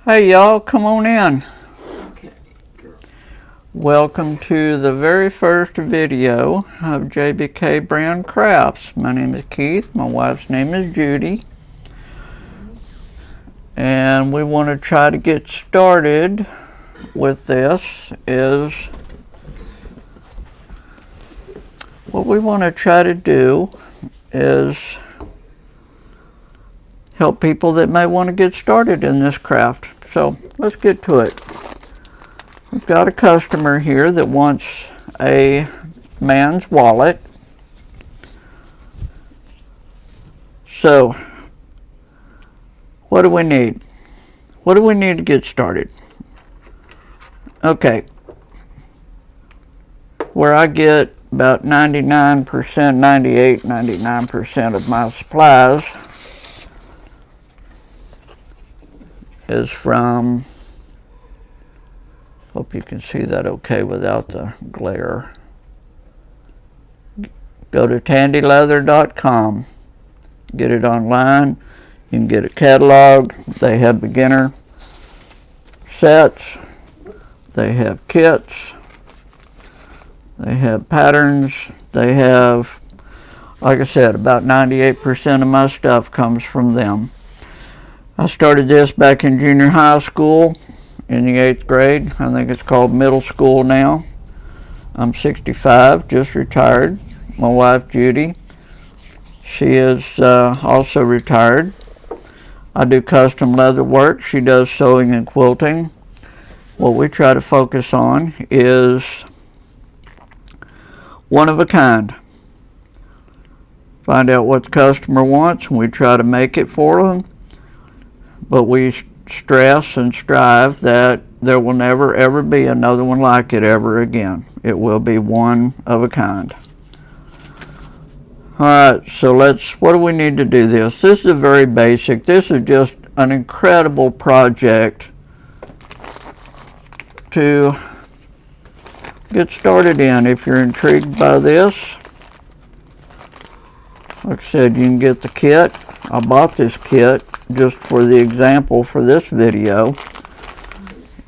Hey y'all, come on in. Okay, girl. Welcome to the very first video of JBK Brand Crafts. My name is Keith, my wife's name is Judy, and we want to try to get started with this. What we want to try to do is help people that may want to get started in this craft. So let's get to it. We've got a customer here that wants a man's wallet. So what do we need? What do we need to get started? Okay, where I get about 99%, 99% of my supplies is from, hope you can see that okay without the glare. Go to tandyleather.com, get it online. You can get a catalog. They have beginner sets, they have kits, they have patterns, they have, like I said, about 98% of my stuff comes from them. I started this back in junior high school in the 8th grade. I think it's called middle school now. I'm 65, just retired. My wife Judy, she is also retired. I do custom leather work. She does sewing and quilting. What we try to focus on is one of a kind. Find out what the customer wants and we try to make it for them. But we stress and strive that there will never ever be another one like it ever again. It will be one of a kind. Alright, so what do we need to do this? This is very basic. This is just an incredible project to get started in. If you're intrigued by this, like I said, you can get the kit. I bought this kit just for the example for this video.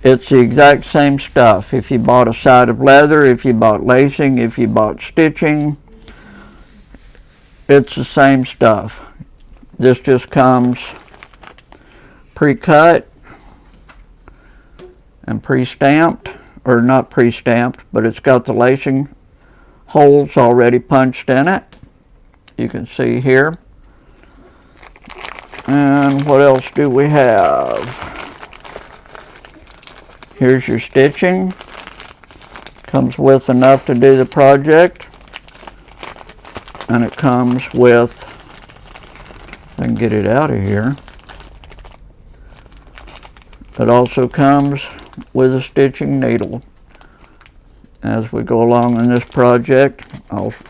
It's the exact same stuff. If you bought a side of leather, if you bought lacing, if you bought stitching, it's the same stuff. This just comes pre-cut and pre-stamped, or not pre-stamped, but it's got the lacing holes already punched in it. You can see here. And what else do we have? Here's your stitching. Comes with enough to do the project. And it comes with, if I can get it out of here, it also comes with a stitching needle. As we go along in this project,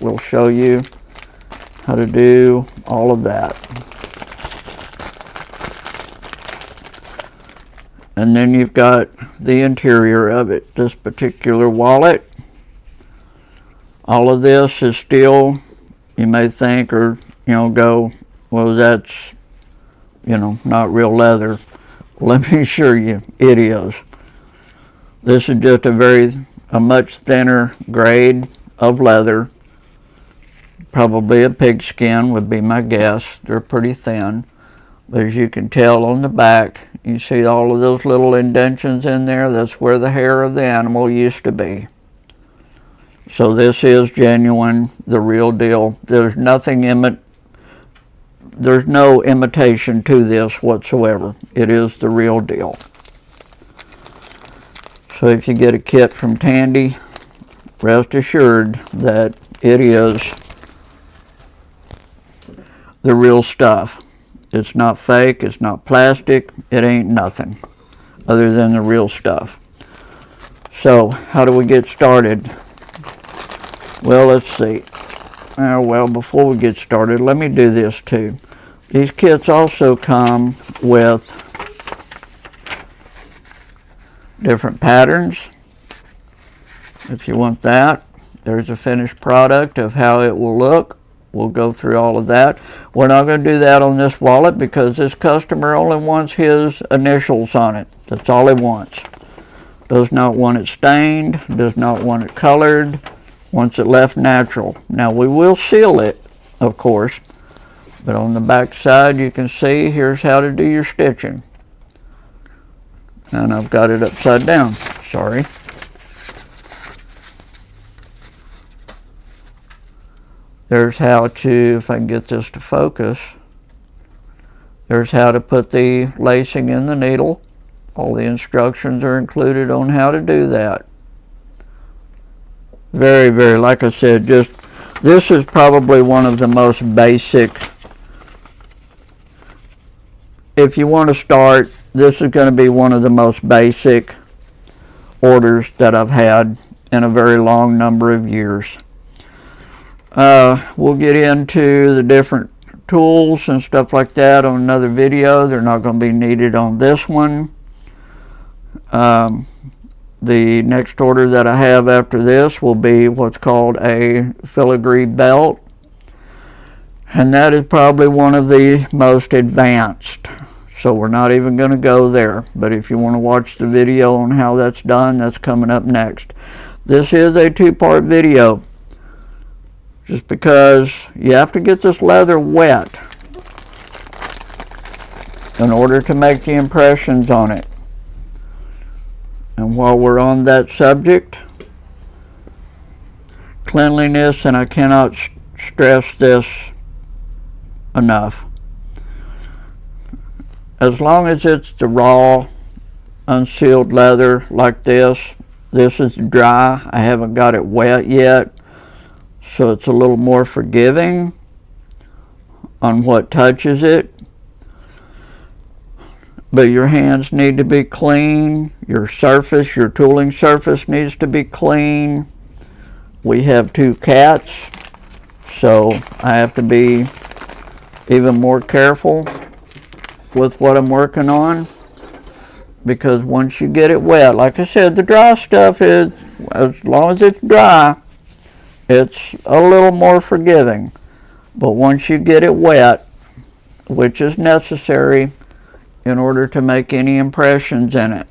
we'll show you how to do all of that. And then you've got the interior of it. This particular wallet, all of this is still, you may think, or go, well, that's not real leather. Let me assure you, it is. This is just a much thinner grade of leather. Probably a pigskin would be my guess. They're pretty thin. But as you can tell on the back, you see all of those little indentions in there. That's where the hair of the animal used to be. So this is genuine, the real deal. There's no imitation to this whatsoever. It is the real deal. So if you get a kit from Tandy, rest assured that it is the real stuff. It's not fake, it's not plastic, it ain't nothing other than the real stuff. So how do we get started? Well, let's see. Well, before we get started, let me do this too. These kits also come with different patterns. If you want that, there's a finished product of how it will look. We'll go through all of that. We're not going to do that on this wallet because this customer only wants his initials on it. That's all he wants. Does not want it stained, does not want it colored, wants it left natural. Now we will seal it, of course, but on the back side you can see here's how to do your stitching. And I've got it upside down, sorry. There's how to, if I can get this to focus, there's how to put the lacing in the needle. All the instructions are included on how to do that. Very, very, like I said, just, this is probably one of the most basic. If you want to start, this is going to be one of the most basic orders that I've had in a very long number of years. We'll get into the different tools and stuff like that on another video. They're not going to be needed on this one. The next order that I have after this will be what's called a filigree belt. And that is probably one of the most advanced. So we're not even going to go there. But if you want to watch the video on how that's done, that's coming up next. This is a two-part video. Just because you have to get this leather wet in order to make the impressions on it. And while we're on that subject, cleanliness, and I cannot stress this enough. As long as it's the raw, unsealed leather like this, this is dry. I haven't got it wet yet. So it's a little more forgiving on what touches it. But your hands need to be clean. Your surface, your tooling surface needs to be clean. We have two cats, so I have to be even more careful with what I'm working on. Because once you get it wet, like I said, the dry stuff is, as long as it's dry, it's a little more forgiving. But once you get it wet, which is necessary in order to make any impressions in it,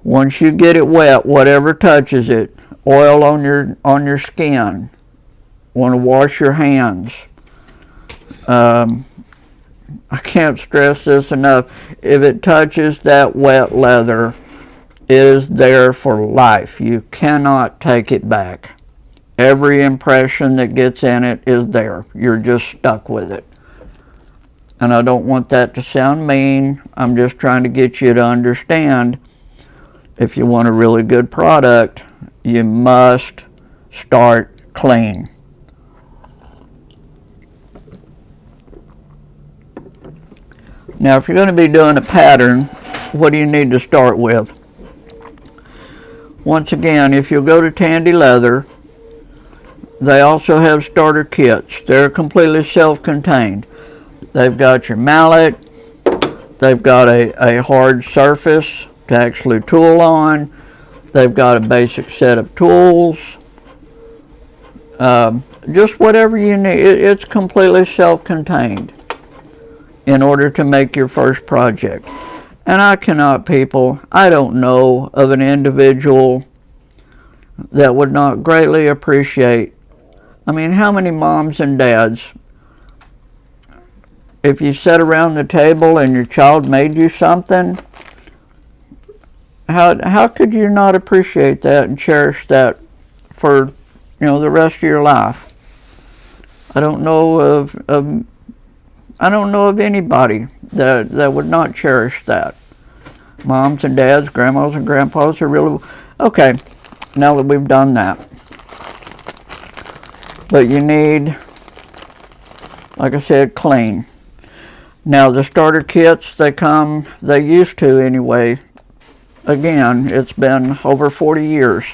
once you get it wet, whatever touches it, oil on your skin, want to wash your hands. I can't stress this enough. If it touches that wet leather, it is there for life. You cannot take it back. Every impression that gets in it is there. You're just stuck with it. And I don't want that to sound mean. I'm just trying to get you to understand, if you want a really good product, you must start clean. Now, if you're going to be doing a pattern, what do you need to start with? Once again, if you'll go to Tandy Leather, they also have starter kits. They're completely self-contained. They've got your mallet. They've got a hard surface to actually tool on. They've got a basic set of tools. Just whatever you need. It's completely self-contained in order to make your first project. And I don't know of an individual that would not greatly appreciate. I mean, how many moms and dads, if you sat around the table and your child made you something, how could you not appreciate that and cherish that for, the rest of your life? I don't know of anybody that would not cherish that. Moms and dads, grandmas and grandpas are really okay. Now that we've done that, but you need, like I said, clean. Now the starter kits, they used to anyway. Again, it's been over 40 years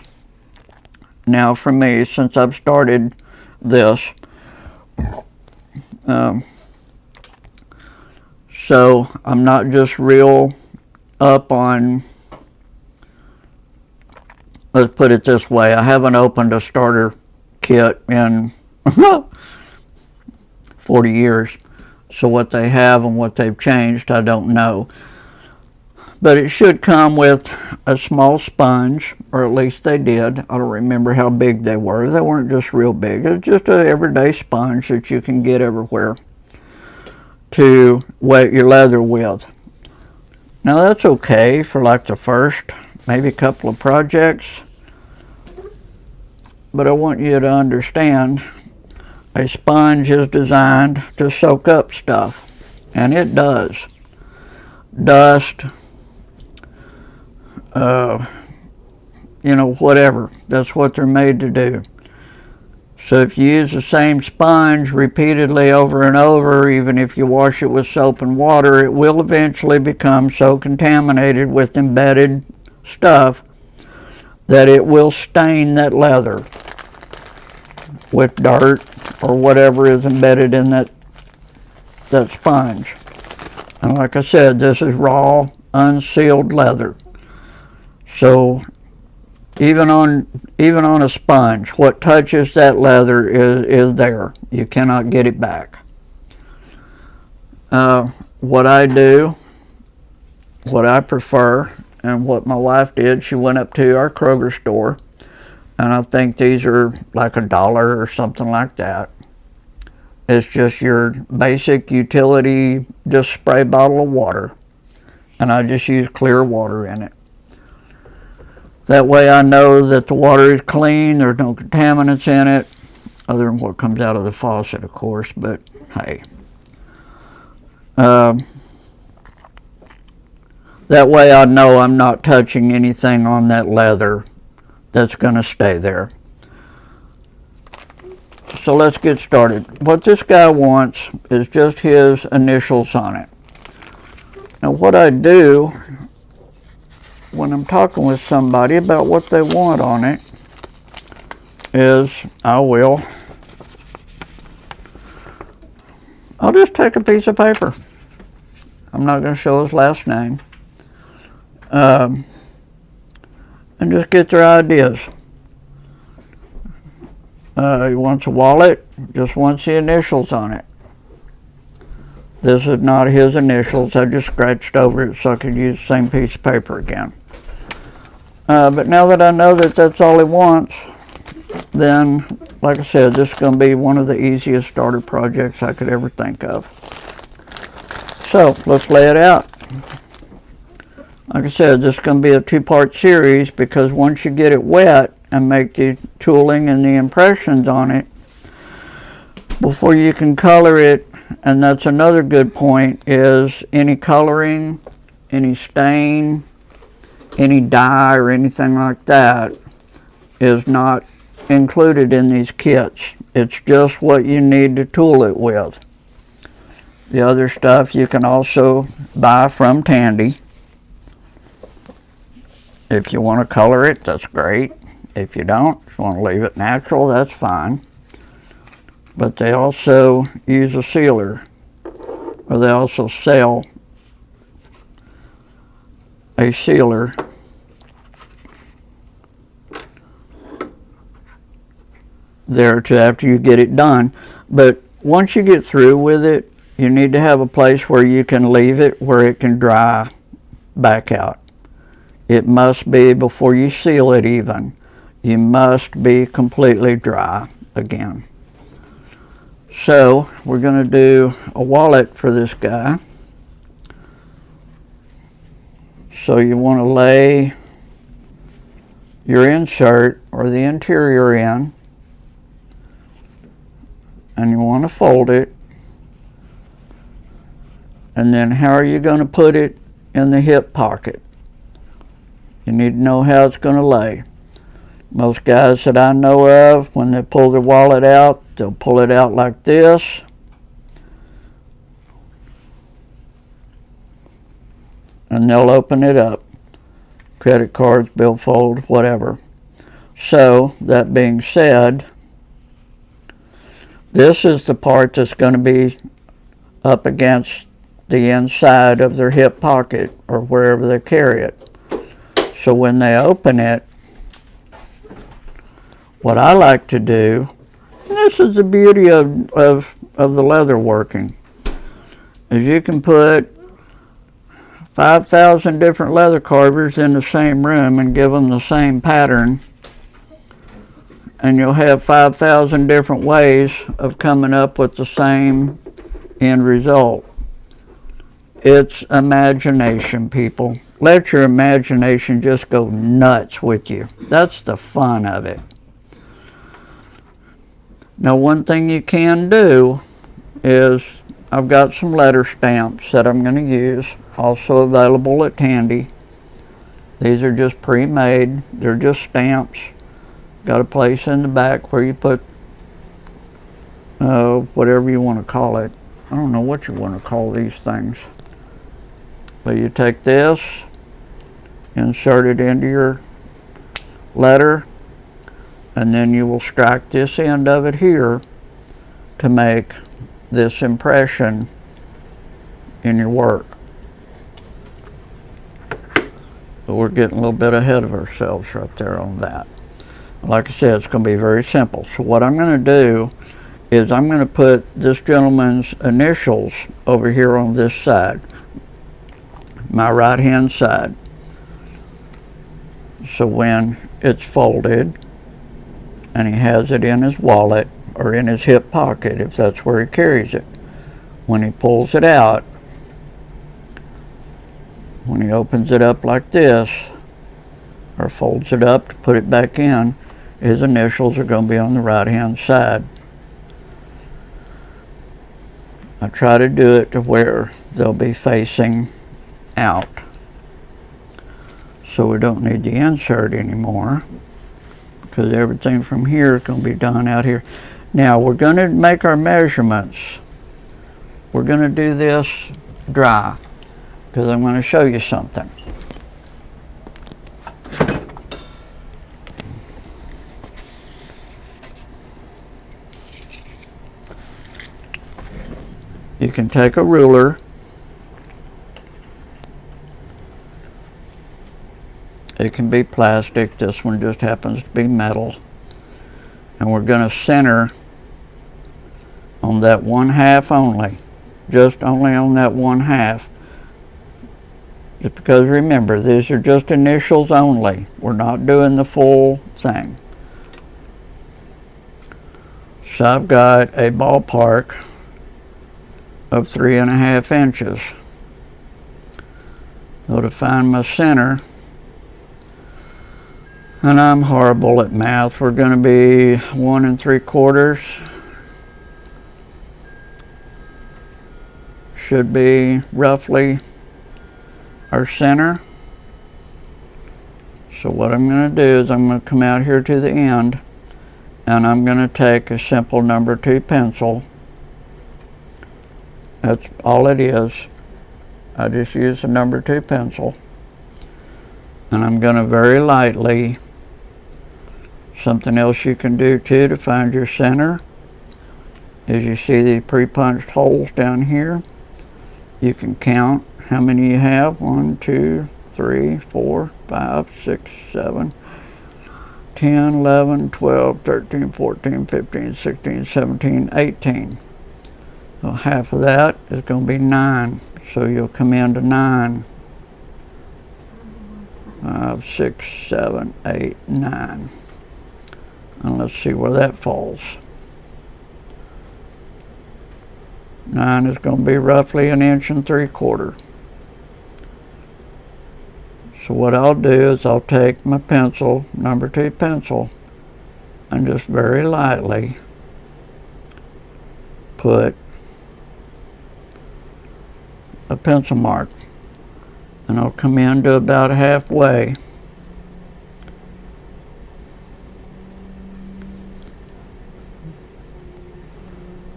now for me since I've started this. So I'm not just real up on, let's put it this way, I haven't opened a starter kit in 40 years. So what they have and what they've changed, I don't know. But it should come with a small sponge, or at least they did. I don't remember how big they were. They weren't just real big. It was just an everyday sponge that you can get everywhere to wet your leather with. Now that's okay for like the first, maybe a couple of projects. But I want you to understand, a sponge is designed to soak up stuff. And it does. Dust, whatever. That's what they're made to do. So if you use the same sponge repeatedly over and over, even if you wash it with soap and water, it will eventually become so contaminated with embedded stuff that it will stain that leather with dirt or whatever is embedded in that sponge. And like I said, this is raw, unsealed leather. So even on a sponge, what touches that leather is there. You cannot get it back. What I do, what I prefer, and what my wife did, she went up to our Kroger store, and I think these are like $1 or something like that. It's just your basic utility, just spray bottle of water, and I just use clear water in it. That way I know that the water is clean, there's no contaminants in it, other than what comes out of the faucet, of course, but hey. That way I know I'm not touching anything on that leather that's going to stay there. So let's get started. What this guy wants is just his initials on it. Now what I do when I'm talking with somebody about what they want on it is I'll just take a piece of paper. I'm not going to show his last name. And just get their ideas. He wants a wallet, just wants the initials on it. This is not his initials. I just scratched over it so I could use the same piece of paper again. But now that I know that that's all he wants, then, like I said, this is going to be one of the easiest starter projects I could ever think of. So, let's lay it out. Like I said, this is going to be a two-part series because once you get it wet and make the tooling and the impressions on it, before you can color it, and that's another good point, is any coloring, any stain, any dye or anything like that is not included in these kits. It's just what you need to tool it with. The other stuff you can also buy from Tandy. If you want to color it, that's great. If you don't, if you want to leave it natural, that's fine. But they also use a sealer, or they also sell a sealer there to after you get it done. But once you get through with it, you need to have a place where you can leave it where it can dry back out. It must be, before you seal it even, you must be completely dry again. So we're going to do a wallet for this guy. So you want to lay your insert or the interior in, and you want to fold it, and then how are you going to put it in the hip pocket? You need to know how it's going to lay. Most guys that I know of, when they pull their wallet out, they'll pull it out like this. And they'll open it up. Credit cards, billfold, whatever. So, that being said, this is the part that's going to be up against the inside of their hip pocket or wherever they carry it. So when they open it, what I like to do And this is the beauty of the leather working, is you can put 5,000 different leather carvers in the same room and give them the same pattern, and you'll have 5,000 different ways of coming up with the same end result. It's imagination, people. Let your imagination just go nuts with you. That's the fun of it. Now, one thing you can do is, I've got some letter stamps that I'm going to use, also available at Tandy. These are just pre-made. They're just stamps. Got a place in the back where you put whatever you want to call it. I don't know what you want to call these things. But you take this, insert it into your letter, and then you will strike this end of it here to make this impression in your work. But we're getting a little bit ahead of ourselves right there on that. Like I said, it's going to be very simple. So what I'm going to do is I'm going to put this gentleman's initials over here on this side, my right hand side. So when it's folded and he has it in his wallet or in his hip pocket, if that's where he carries it, when he pulls it out, when he opens it up like this or folds it up to put it back in, his initials are going to be on the right hand side. I try to do it to where they'll be facing out, so we don't need the insert anymore, because everything from here is going to be done out here. Now we're going to make our measurements. We're going to do this dry, because I'm going to show you something. You can take a ruler, it can be plastic, this one just happens to be metal, and we're going to center on that 1/2 only, just only on that 1/2. Just because, remember, these are just initials only, we're not doing the full thing. So I've got a ballpark of 3.5 inches. So to find my center, and I'm horrible at math, we're going to be 1 3/4. Should be roughly our center. So what I'm going to do is I'm going to come out here to the end, and I'm going to take a simple number 2 pencil. That's all it is. I just use a number 2 pencil, and I'm going to very lightly, something else you can do too to find your center is, you see the pre-punched holes down here, you can count how many you have. 1 2 3 4 5 6 7 10 11 12 13 14 15 16 17 18. So half of that is going to be 9. So you'll come into 9. 5 6 7 8 9. And let's see where that falls. 9 is going to be roughly 1 3/4 inches. So what I'll do is I'll take my pencil, number 2 pencil, and just very lightly put a pencil mark, and I'll come in to about halfway.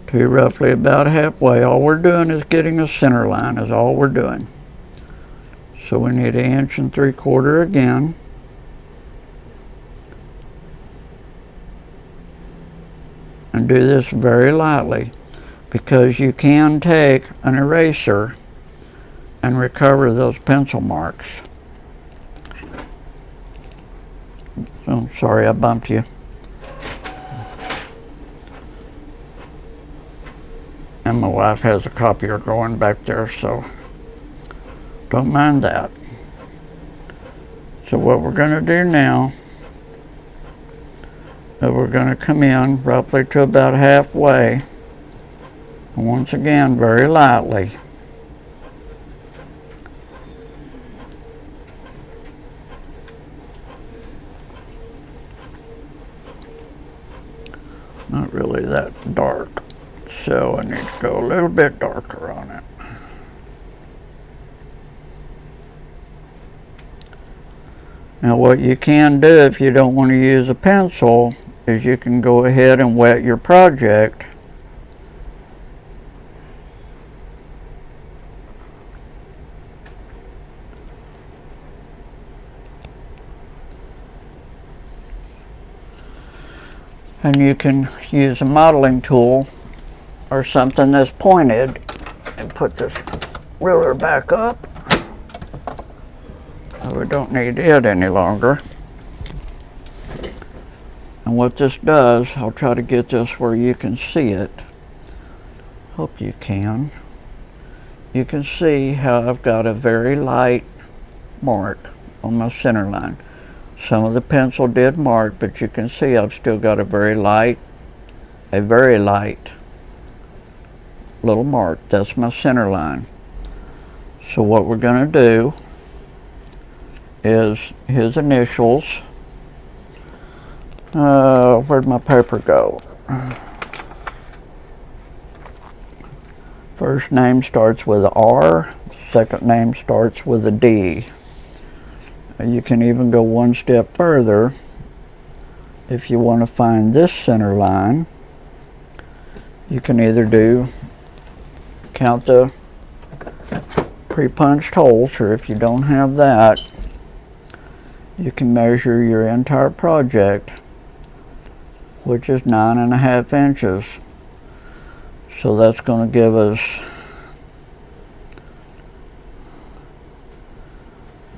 To roughly about halfway. All we're doing is getting a center line, is all we're doing. So we need 1 3/4 inches again. And do this very lightly, because you can take an eraser and recover those pencil marks. Oh, sorry, I bumped you. And my wife has a copier going back there, so don't mind that. So what we're going to do now is we're going to come in roughly to about halfway. And once again, very lightly. Not really that dark, so I need to go a little bit darker on it. Now what you can do if you don't want to use a pencil is you can go ahead and wet your project. And you can use a modeling tool or something that's pointed and put this ruler back up. So we don't need it any longer. And what this does, I'll try to get this where you can see it. Hope you can. You can see how I've got a very light mark on my center line. Some of the pencil did mark, but you can see I've still got a very light little mark. That's my center line. So what we're going to do is his initials. Where'd my paper go? First name starts with a R, second name starts with a D. You can even go one step further if you want to find this center line. You can either count the pre-punched holes, or if you don't have that, you can measure your entire project, which is 9.5 inches. So that's going to give us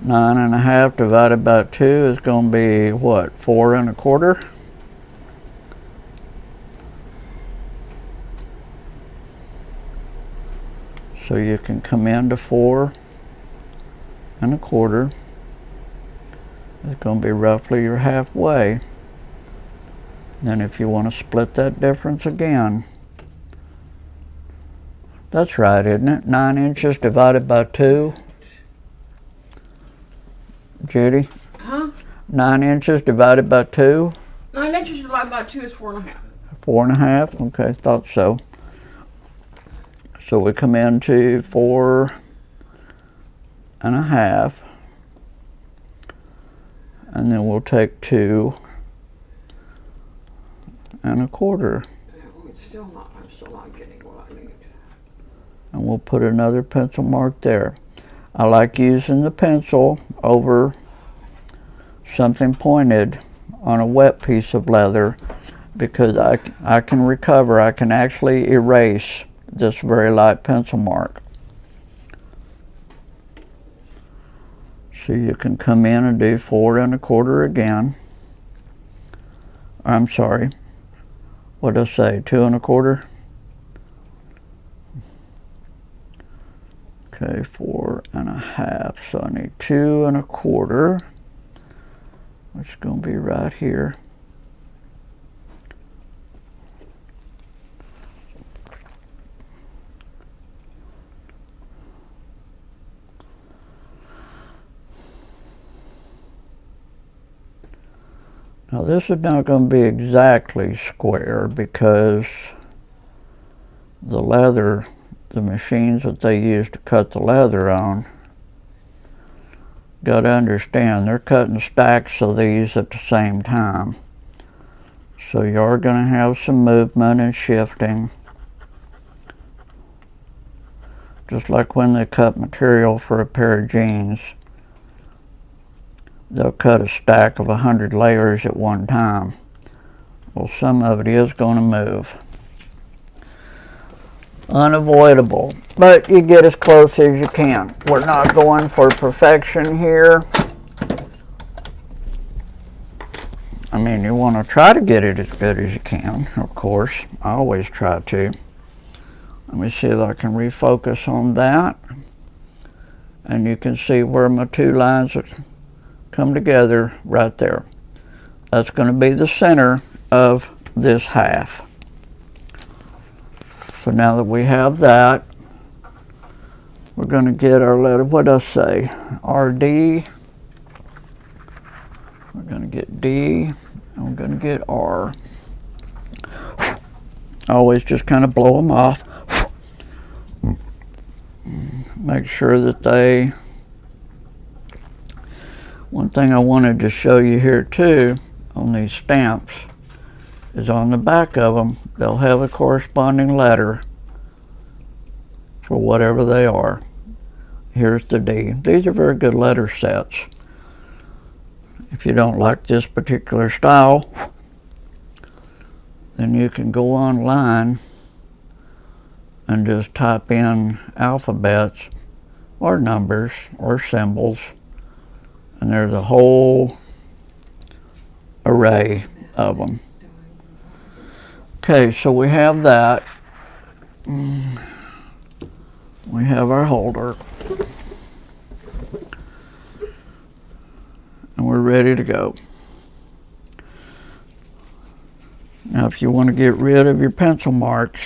9.5 divided by 2 is going to be what, 4 1/4? So you can come into 4 1/4. It's going to be roughly your halfway. Then if you want to split that difference again, that's right, isn't it? 9 inches divided by 2. Judy? Huh? 9 inches divided by 2? 9 inches divided by 2 is 4.5. 4.5? Okay, thought so. So we come into 4.5. And then we'll take 2 1/4. I'm still not getting what I need. And we'll put another pencil mark there. I like using the pencil over something pointed on a wet piece of leather because I can recover, I can actually erase this very light pencil mark. So you can come in and do 4 1/4 again. I'm sorry, what did I say, 2 1/4? Okay, 4.5, so I need 2 1/4, which is going to be right here. Now this is not going to be exactly square because the leather, the machines that they use to cut the leather on, got to understand they're cutting stacks of these at the same time. So you are going to have some movement and shifting. Just like when they cut material for a pair of jeans. They'll cut a stack of 100 layers at one time. Well, some of it is going to move. Unavoidable, but you get as close as you can. We're not going for perfection here. I mean, you want to try to get it as good as you can, of course. I always try to. Let me see if I can refocus on that. And you can see where my two lines come together right there. That's going to be the center of this half. So now that we have that, we're going to get our letter, what did I say? RD. We're going to get D, and we're going to get R. Always just kind of blow them off. Make sure that they... One thing I wanted to show you here too, on these stamps, is on the back of them, they'll have a corresponding letter for whatever they are. Here's the D. These are very good letter sets. If you don't like this particular style, then you can go online and just type in alphabets or numbers or symbols, and there's a whole array of them. Okay, so we have that. We have our holder. And we're ready to go. Now if you want to get rid of your pencil marks,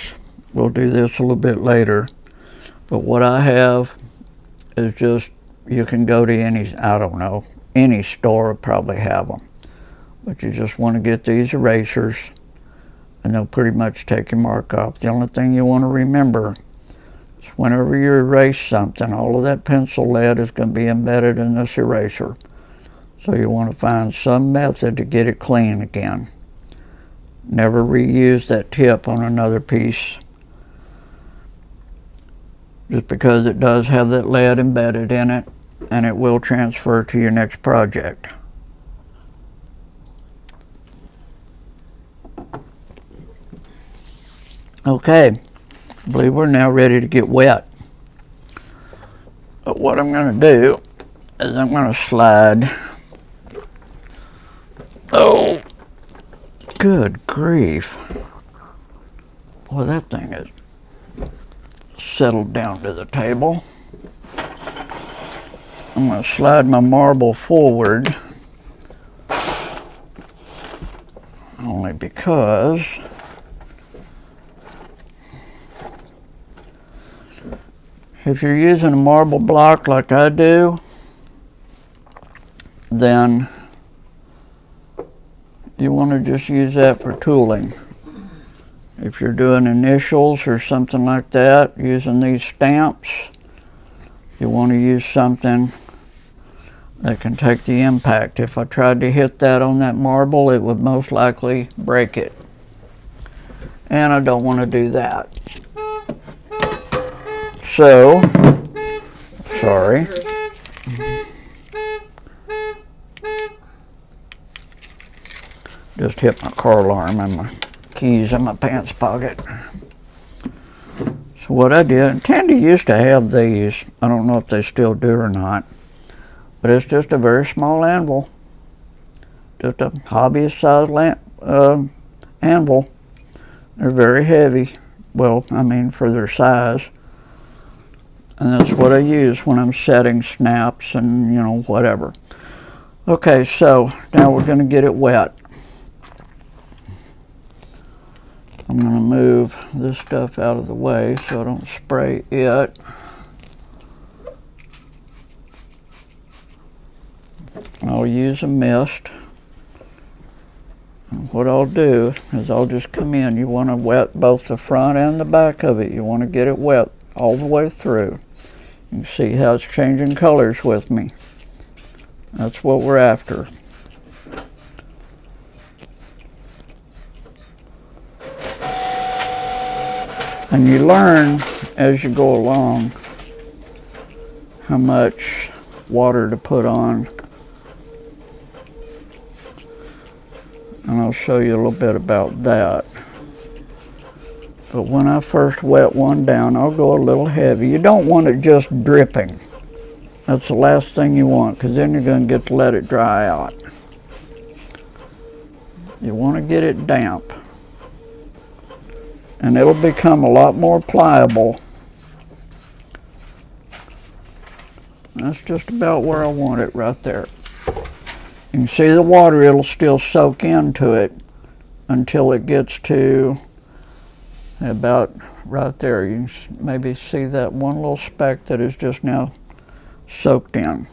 we'll do this a little bit later. But what I have is just, you can go to any, I don't know, any store will probably have them. But you just want to get these erasers and they'll pretty much take your mark off. The only thing you want to remember is whenever you erase something, all of that pencil lead is going to be embedded in this eraser. So you want to find some method to get it clean again. Never reuse that tip on another piece, just because it does have that lead embedded in it, and it will transfer to your next project. Okay, I believe we're now ready to get wet. But what I'm going to do is I'm going to slide. Oh, good grief. Boy, that thing is settled down to the table. I'm going to slide my marble forward, only because if you're using a marble block like I do, then you want to just use that for tooling. If you're doing initials or something like that, using these stamps, you want to use something that can take the impact. If I tried to hit that on that marble, it would most likely break it. And I don't want to do that. So, sorry. Just hit my car alarm and my keys in my pants pocket. So what I did, Tandy used to have these. I don't know if they still do or not. But it's just a very small anvil. Just a hobbyist size anvil. They're very heavy. Well, I mean for their size. And that's what I use when I'm setting snaps and, you know, whatever. Okay, so now we're going to get it wet. I'm going to move this stuff out of the way so I don't spray it. I'll use a mist. And what I'll do is I'll just come in. You want to wet both the front and the back of it. You want to get it wet all the way through. You can see how it's changing colors with me. That's what we're after. And you learn as you go along how much water to put on. And I'll show you a little bit about that. But when I first wet one down, I'll go a little heavy. You don't want it just dripping. That's the last thing you want, because then you're going to get to let it dry out. You want to get it damp. and it'll become a lot more pliable. That's just about where I want it, right there. You can see the water, it'll still soak into it until it gets to about right there. You can maybe see that one little speck that is just now soaked in.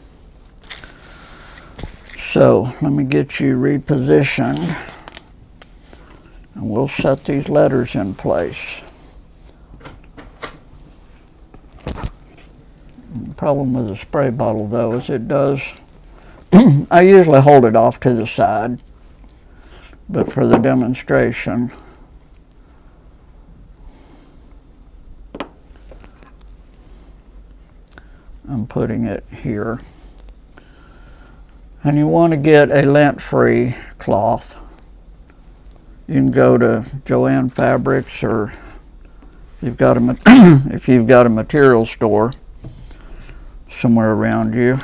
So let me get you repositioned, and we'll set these letters in place. The problem with a spray bottle, though, is it does, I usually hold it off to the side, but for the demonstration, I'm putting it here. And you want to get a lint-free cloth. You can go to Joann Fabrics, or if you've got a material store somewhere around you,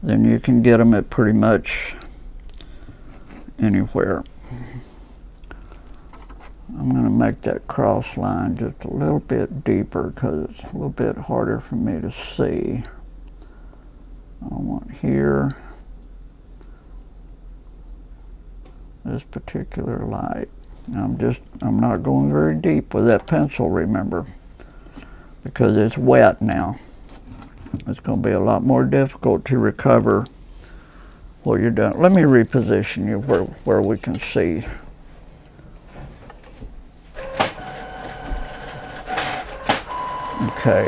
then you can get them at pretty much anywhere. I'm going to make that cross line just a little bit deeper because it's a little bit harder for me to see. I want here this particular light. I'm not going very deep with that pencil, remember, because it's wet now. It's going to be a lot more difficult to recover what you're doing. Let me reposition you where we can see. Okay,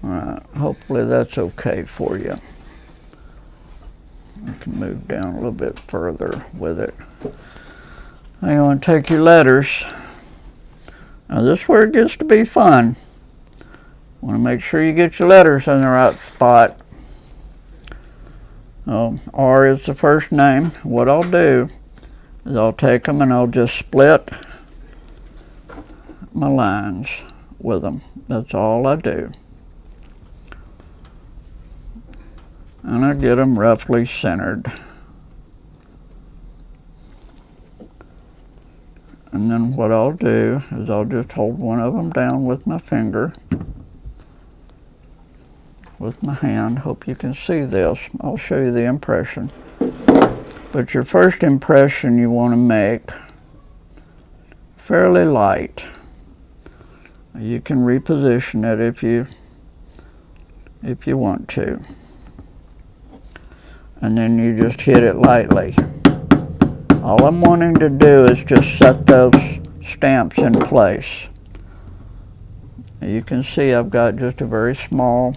alright, hopefully that's okay for you. I can move down a little bit further with it. Now you want to take your letters. Now this is where it gets to be fun. You want to make sure you get your letters in the right spot. R is the first name. What I'll do is I'll take them and I'll just split my lines with them. That's all I do. And I get them roughly centered. And then what I'll do is I'll just hold one of them down with my finger, with my hand. Hope you can see this. I'll show you the impression. But your first impression you want to make fairly light. You can reposition it if you want to. And then you just hit it lightly. All I'm wanting to do is just set those stamps in place. You can see I've got just a very small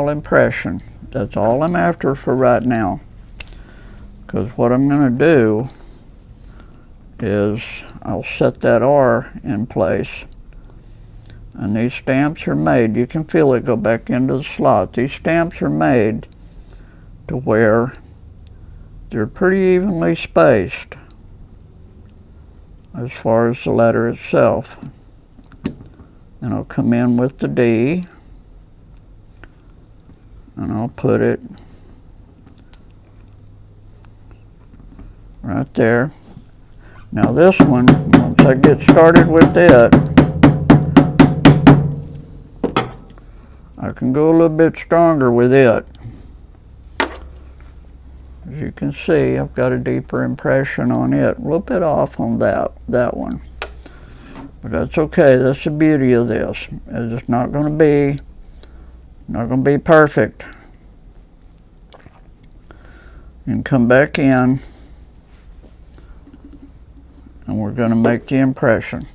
impression. That's all I'm after for right now. Because what I'm going to do is I'll set that R in place. And these stamps are made, you can feel it go back into the slot. These stamps are made to where they're pretty evenly spaced as far as the letter itself. And I'll come in with the D, and I'll put it right there. Now this one, once I get started with it, I can go a little bit stronger with it. As you can see, I've got a deeper impression on it. A little bit off on that one. But that's okay. That's the beauty of this. It's not going to be perfect. And come back in, and we're going to make the impression.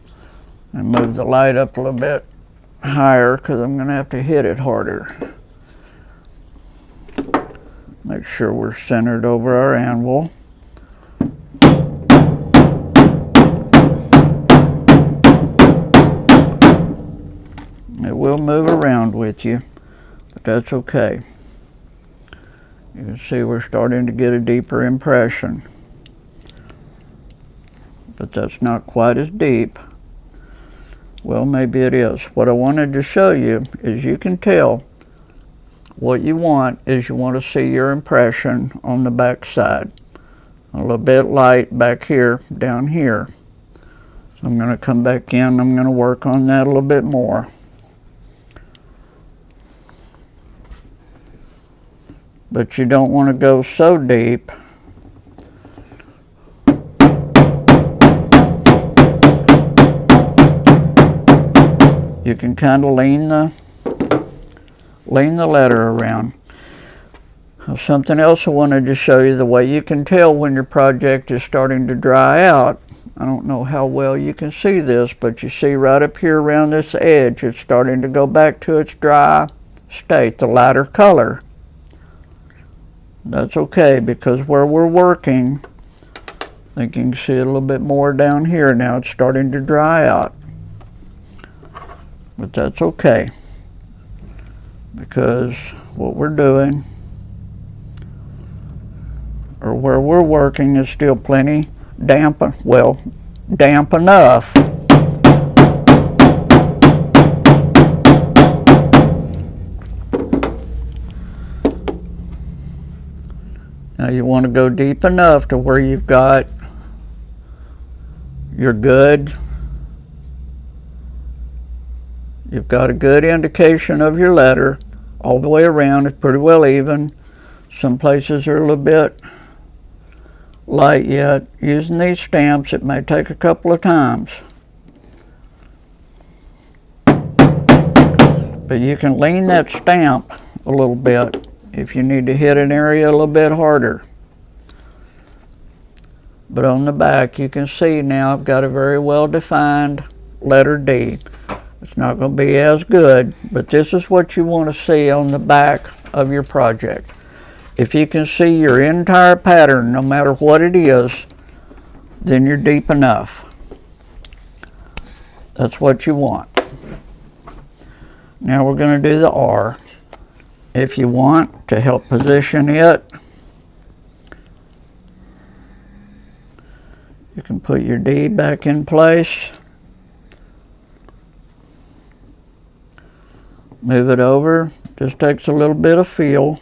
And move the light up a little bit higher because I'm going to have to hit it harder. Make sure we're centered over our anvil. It will move around with you, but that's okay. You can see we're starting to get a deeper impression, but that's not quite as deep Well, maybe it is. What I wanted to show you is you can tell what you want is you want to see your impression on the back side. A little bit light back here, down here. So I'm going to come back in, I'm going to work on that a little bit more. But you don't want to go so deep you can kind of lean the letter around. Something else I wanted to show you, the way you can tell when your project is starting to dry out. I don't know how well you can see this, but you see right up here around this edge, it's starting to go back to its dry state, the lighter color. That's okay, because where we're working, I think you can see it a little bit more down here now. It's starting to dry out. But that's okay, because what we're doing, or where we're working, is still plenty damp, well, damp enough. Now you want to go deep enough to where you've got your good, you've got a good indication of your letter all the way around. It's pretty well even. Some places are a little bit light yet. Using these stamps, it may take a couple of times. But you can lean that stamp a little bit if you need to hit an area a little bit harder. But on the back, you can see now I've got a very well defined letter D. It's not going to be as good, but this is what you want to see on the back of your project. If you can see your entire pattern, no matter what it is, then you're deep enough. That's what you want. Now we're going to do the R. If you want to help position it, you can put your D back in place. Move it over. Just takes a little bit of feel.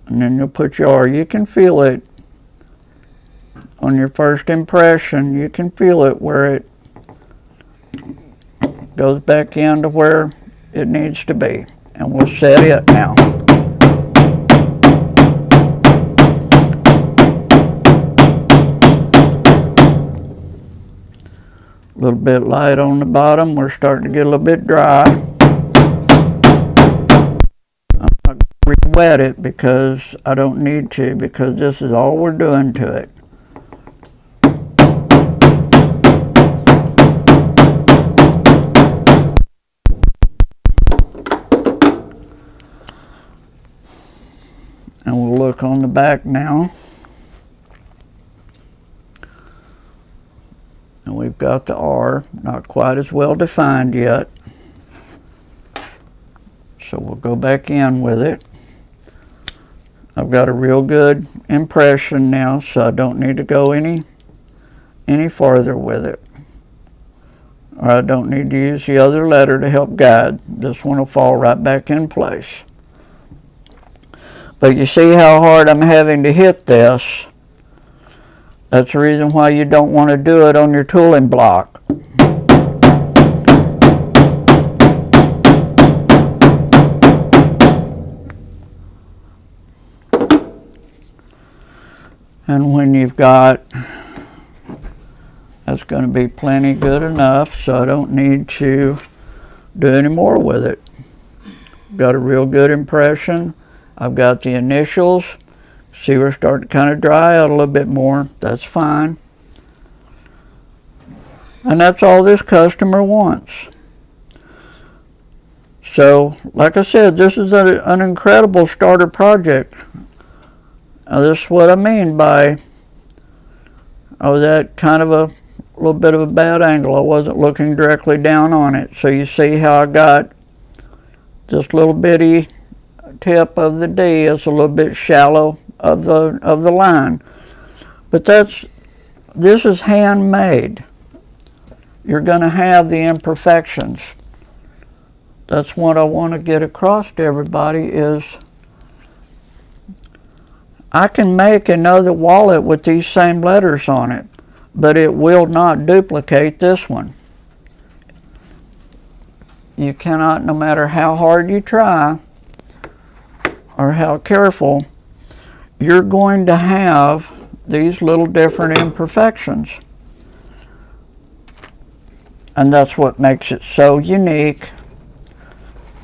And then you'll put your R. You can feel it on your first impression. You can feel it where it goes back into where it needs to be. And we'll set it now. A little bit light on the bottom. We're starting to get a little bit dry. I'm not going to re-wet it because I don't need to, because this is all we're doing to it. And we'll look on the back now. And we've got the R, not quite as well defined yet. So we'll go back in with it. I've got a real good impression now, so I don't need to go any farther with it. Or I don't need to use the other letter to help guide. This one will fall right back in place. But you see how hard I'm having to hit this. That's the reason why you don't want to do it on your tooling block. And when you've got, that's going to be plenty good enough, so I don't need to do any more with it. Got a real good impression. I've got the initials. See, we're starting to kind of dry out a little bit more. That's fine. And that's all this customer wants. So, like I said, this is an incredible starter project. Now, this is what I mean by, I was at kind of a little bit of a bad angle. I wasn't looking directly down on it. So you see how I got this little bitty tip of the D is a little bit shallow of the line. But this is handmade. you're going to have the imperfections. That's what I want to get across to everybody is I can make another wallet with these same letters on it, but it will not duplicate this one. You cannot, no matter how hard you try or how careful, you're going to have these little different imperfections. And that's what makes it so unique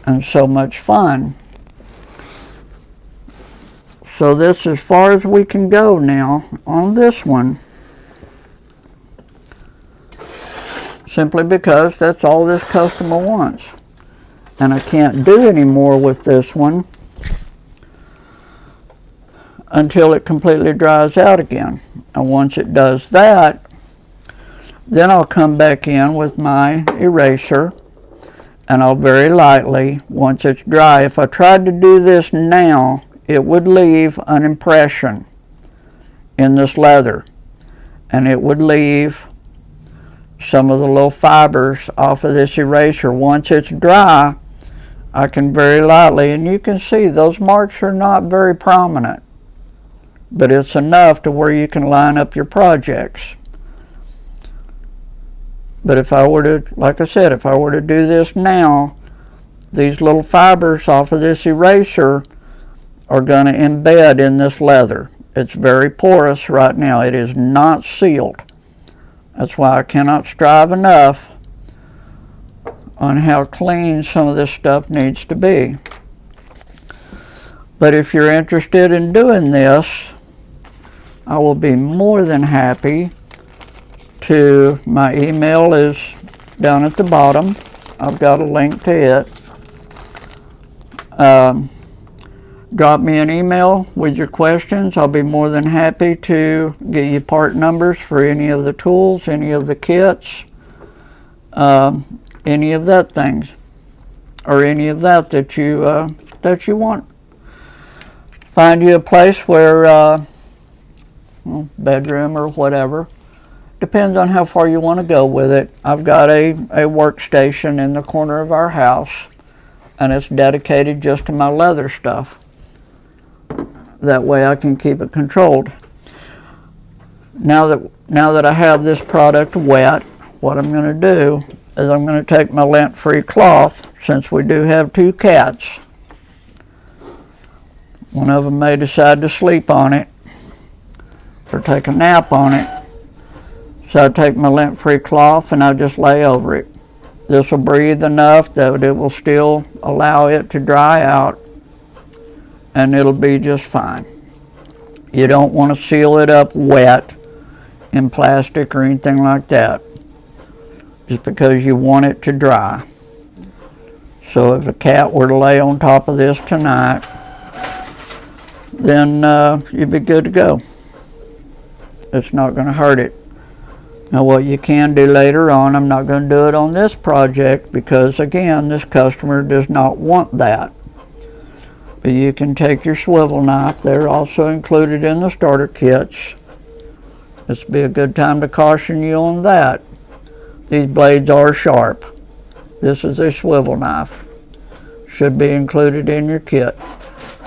and so much fun. So this is as far as we can go now on this one. Simply because that's all this customer wants. And I can't do any more with this one until it completely dries out again. And once it does that, then I'll come back in with my eraser and I'll very lightly, once it's dry, if I tried to do this now, it would leave an impression in this leather, and it would leave some of the little fibers off of this eraser. Once it's dry, I can very lightly, and you can see those marks are not very prominent, but it's enough to where you can line up your projects. But if I were to, like I said, if I were to do this now, these little fibers off of this eraser are going to embed in this leather. It's very porous right now. It is not sealed. That's why I cannot strive enough on how clean some of this stuff needs to be. But if you're interested in doing this, I will be more than happy to, my email is down at the bottom. I've got a link to it. Drop me an email with your questions. I'll be more than happy to get you part numbers for any of the tools, any of the kits, any of that things, or any of that you want. Find you a place where, bedroom or whatever. Depends on how far you want to go with it. I've got a workstation in the corner of our house, and it's dedicated just to my leather stuff. That way I can keep it controlled. Now that I have this product wet, what I'm going to do is I'm going to take my lint-free cloth, since we do have two cats. One of them may decide to sleep on it or take a nap on it. So I take my lint-free cloth and I just lay over it. This will breathe enough that it will still allow it to dry out, and it'll be just fine. You don't want to seal it up wet in plastic or anything like that, just because you want it to dry. So if a cat were to lay on top of this tonight, then you'd be good to go. It's not going to hurt it. Now what you can do later on, I'm not going to do it on this project because again, this customer does not want that. But you can take your swivel knife. They're also included in the starter kits. This would be a good time to caution you on that. These blades are sharp. This is a swivel knife. Should be included in your kit.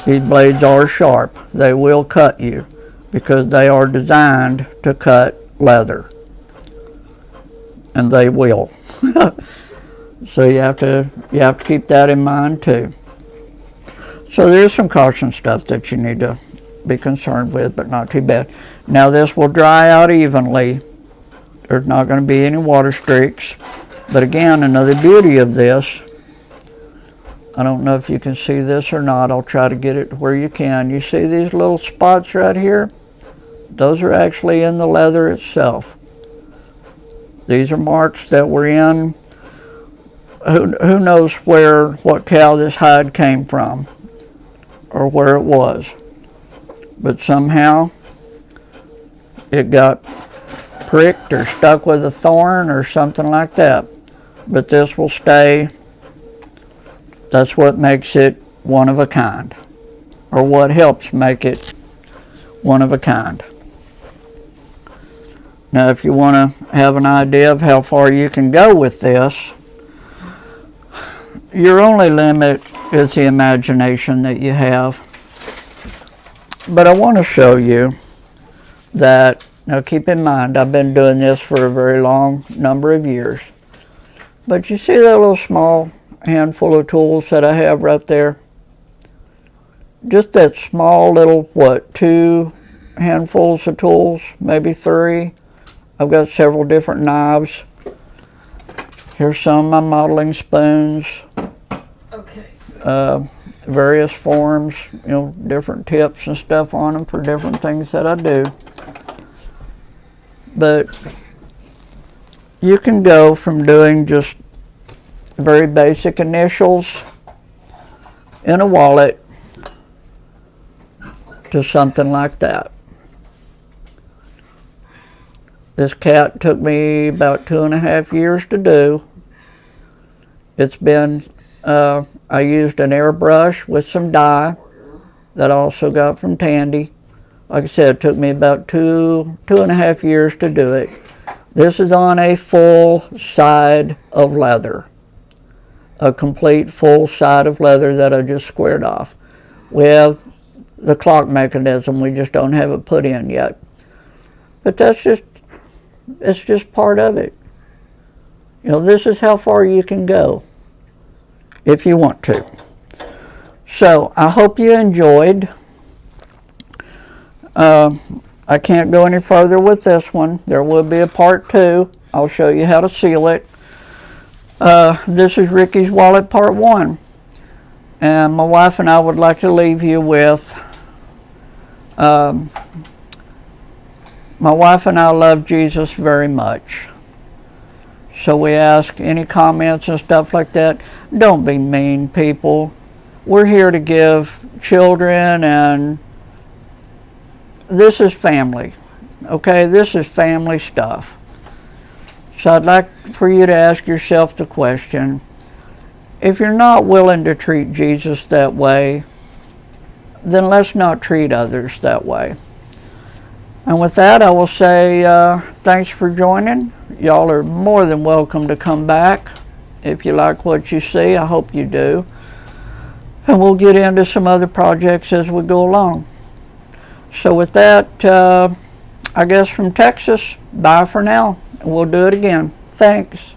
These blades are sharp. They will cut you because they are designed to cut leather. And they will. So you have to keep that in mind too. So there's some caution stuff that you need to be concerned with, but not too bad. Now this will dry out evenly. There's not going to be any water streaks. But again, another beauty of this, I don't know if you can see this or not. I'll try to get it to where you can. You see these little spots right here? Those are actually in the leather itself. These are marks that were in, who knows what cow this hide came from or where it was. But somehow it got pricked or stuck with a thorn or something like that. But this will stay. That's what makes it one of a kind, or what helps make it one of a kind. Now, if you want to have an idea of how far you can go with this, your only limit is the imagination that you have. But I want to show you that, now keep in mind, I've been doing this for a very long number of years. But you see that little small handful of tools that I have right there? Just that small little, 2 handfuls of tools, maybe 3. I've got several different knives. Here's some of my modeling spoons. Okay. Various forms, different tips and stuff on them for different things that I do. But you can go from doing just very basic initials in a wallet to something like that. This cat took me about 2.5 years to do. It's been, I used an airbrush with some dye that I also got from Tandy. Like I said, it took me about 2.5 years to do it. This is on a full side of leather. A complete full side of leather that I just squared off. We have the clock mechanism, we just don't have it put in yet. But it's just part of it. This is how far you can go if you want to. So I hope you enjoyed. I can't go any further with this one. There will be a part 2. I'll show you how to seal it. This is Ricky's Wallet Part 1. And my wife and I would like to leave you with, my wife and I love Jesus very much. So we ask any comments and stuff like that. Don't be mean, people. We're here to give children, and this is family. Okay, this is family stuff. So I'd like for you to ask yourself the question, if you're not willing to treat Jesus that way, then let's not treat others that way. And with that, I will say thanks for joining. Y'all are more than welcome to come back. If you like what you see, I hope you do. And we'll get into some other projects as we go along. So with that, I guess from Texas, bye for now. We'll do it again. Thanks.